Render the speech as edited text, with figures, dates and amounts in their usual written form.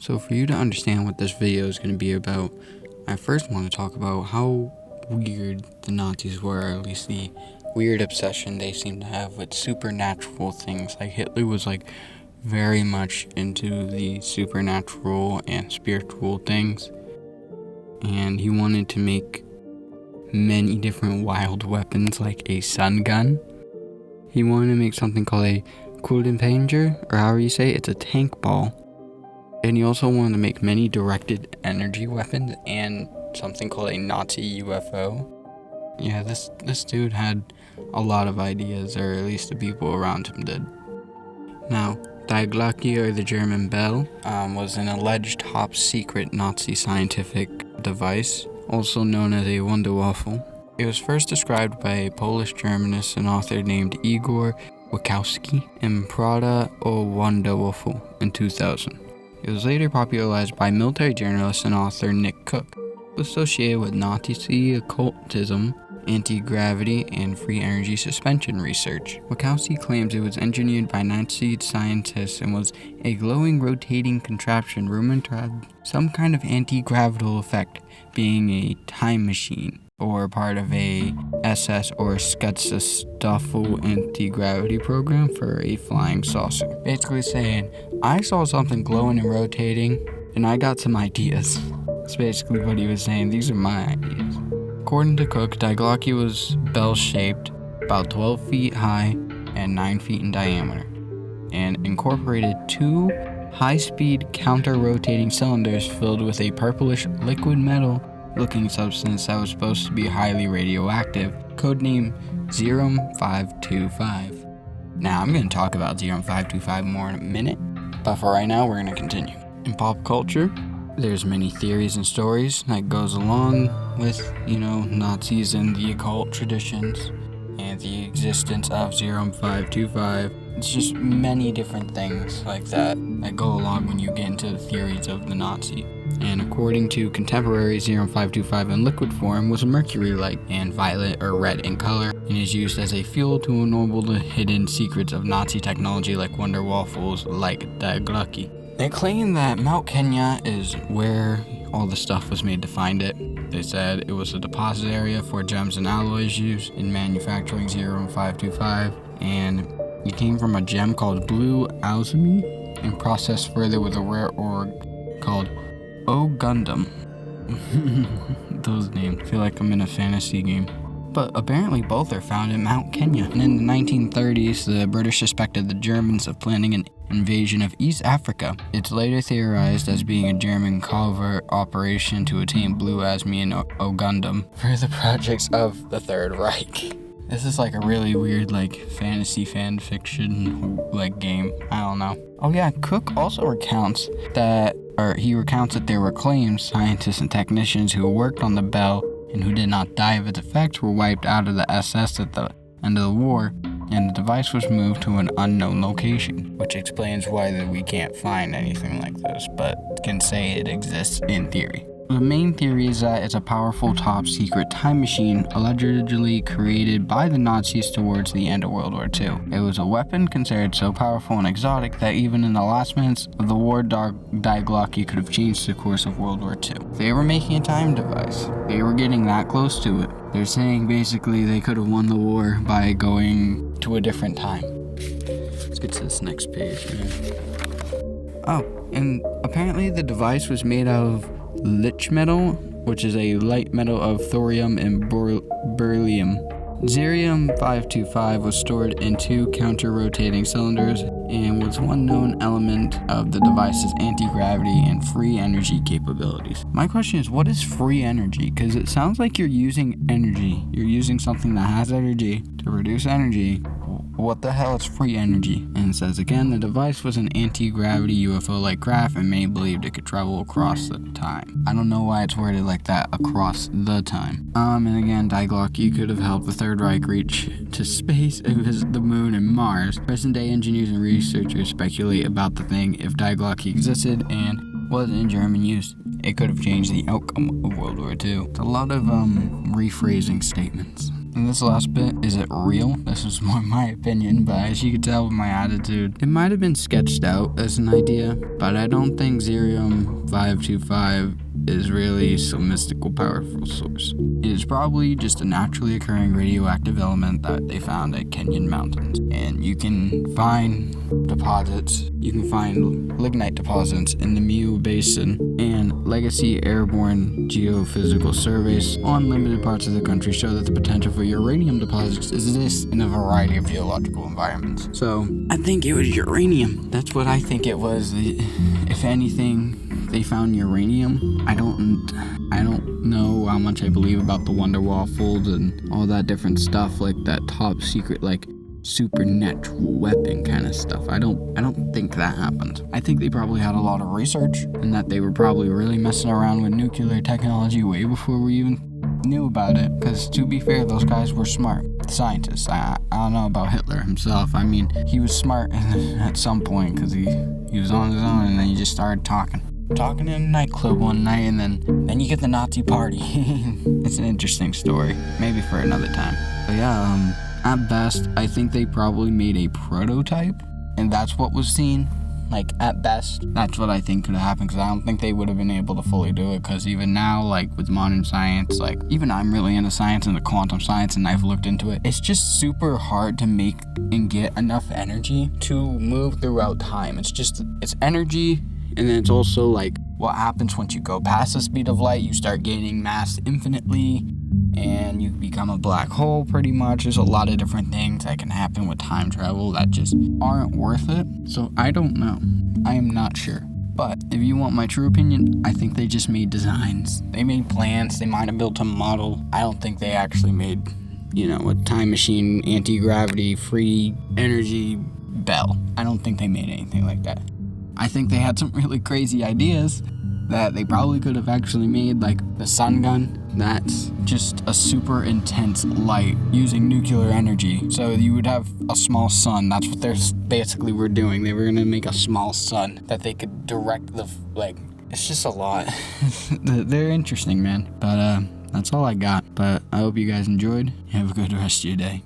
So for you to understand what this video is going to be about, I first want to talk about how weird the Nazis were, or at least the weird obsession they seem to have with supernatural things. Like Hitler was very much into the supernatural and spiritual things, and he wanted to make many different wild weapons like a sun gun. He wanted to make something called a Kugelpanger, or however you say it, it's a tank ball. And he also wanted to make many directed energy weapons and something called a Nazi UFO. Yeah, this dude had a lot of ideas, or at least the people around him did. Now, Die Glocke, or the German bell, was an alleged top secret Nazi scientific device, also known as a Wunderwaffel. It was first described by a Polish Germanist and author named Igor Wachowski in Prawda o Wunderwaffel in 2000. It was later popularized by military journalist and author Nick Cook, associated with Nazi occultism, anti-gravity, and free energy suspension research. Wachowski claims it was engineered by Nazi scientists and was a glowing rotating contraption rumored to have some kind of anti-gravital effect, being a time machine, or part of a SS or Schutzstaffel anti-gravity program for a flying saucer. Basically saying, I saw something glowing and rotating, and I got some ideas. That's basically what he was saying. These are my ideas. According to Cook, Die Glocke was bell-shaped, about 12 feet high and 9 feet in diameter, and incorporated two high-speed counter-rotating cylinders filled with a purplish liquid metal-looking substance that was supposed to be highly radioactive, codename 525. Now, I'm going to talk about 525 more in a minute, but for right now, we're going to continue. In pop culture, there's many theories and stories that goes along with, Nazis and the occult traditions and the existence of 525. It's just many different things like that go along when you get into the theories of the Nazi. And according to contemporary, 525 in liquid form was a mercury light and violet or red in color, and is used as a fuel to ennoble the hidden secrets of Nazi technology like Wunderwaffles like Die Glocke. They claim that Mount Kenya is where all the stuff was made to find it. They said it was a deposit area for gems and alloys used in manufacturing 525, and it came from a gem called blue alchemy and processed further with a rare ore called Gundam. Those names feel like I'm in a fantasy game. But apparently both are found in Mount Kenya. And in the 1930s, the British suspected the Germans of planning an invasion of East Africa. It's later theorized as being a German covert operation to attain Blue Asmi and Gundam for the projects of the Third Reich. This is a really weird fantasy fan fiction game. I don't know. Oh yeah, Cook also recounts that there were claims scientists and technicians who worked on the bell and who did not die of its effects were wiped out of the SS at the end of the war, and the device was moved to an unknown location, which explains why we can't find anything like this, but can say it exists in theory. The main theory is that it's a powerful top-secret time machine allegedly created by the Nazis towards the end of World War II. It was a weapon considered so powerful and exotic that even in the last minutes of the war, Die Glocke could have changed the course of World War II. They were making a time device. They were getting that close to it. They're saying basically they could have won the war by going to a different time. Let's get to this next page, man. Oh, and apparently the device was made out of lich metal, which is a light metal of thorium and beryllium. 525 was stored in two counter-rotating cylinders and was one known element of the device's anti-gravity and free energy capabilities. My question is, what is free energy? Because it sounds like you're using energy. You're using something that has energy to produce energy. What the hell is free energy? And it says again, the device was an anti-gravity UFO-like craft and many believed it could travel across the time. I don't know why it's worded like that, across the time. And again, Die Glocke could have helped the Third Reich reach to space and visit the moon and Mars. Present-day engineers and researchers speculate about the thing if Die Glocke existed and was in German use. It could have changed the outcome of World War II. It's a lot of rephrasing statements. And this last bit, is it real? This is more my opinion, but as you can tell with my attitude, it might have been sketched out as an idea, but I don't think Cerium-525 is really some mystical powerful source. It is probably just a naturally occurring radioactive element that they found at Kenyan mountains. And you can find deposits, you can find lignite deposits in the Mu Basin, and legacy airborne geophysical surveys on limited parts of the country show that the potential for uranium deposits exists in a variety of geological environments. So I think it was uranium. That's what I think it was. If anything, they found uranium. I don't know how much I believe about the Wonderwall fold and all that different stuff, like that top secret, like supernatural weapon kind of stuff. I don't think that happened. I think they probably had a lot of research and that they were probably really messing around with nuclear technology way before we even knew about it, because to be fair, those guys were smart scientists. I don't know about Hitler himself. I mean, he was smart at some point because he was on his own, and then he just started talking in a nightclub one night, and then you get the Nazi party. It's an interesting story, maybe for another time. But yeah, at best, I think they probably made a prototype, and that's what was seen. Like, at best, that's what I think could have happened, because I don't think they would have been able to fully do it, because even now, like, with modern science, like, even I'm really into science and the quantum science, and I've looked into it, it's just super hard to make and get enough energy to move throughout time. It's energy, and then it's also, like, what happens once you go past the speed of light. You start gaining mass infinitely, and you become a black hole, pretty much. There's a lot of different things that can happen with time travel that just aren't worth it. So I don't know. I am not sure. But if you want my true opinion, I think they just made designs. They made plans. They might have built a model. I don't think they actually made, a time machine, anti-gravity, free energy bell. I don't think they made anything like that. I think they had some really crazy ideas that they probably could have actually made, like the sun gun. That's just a super intense light using nuclear energy. So you would have a small sun. That's what they basically were doing. They were going to make a small sun that they could direct it's just a lot. They're interesting, man. But that's all I got. But I hope you guys enjoyed. Have a good rest of your day.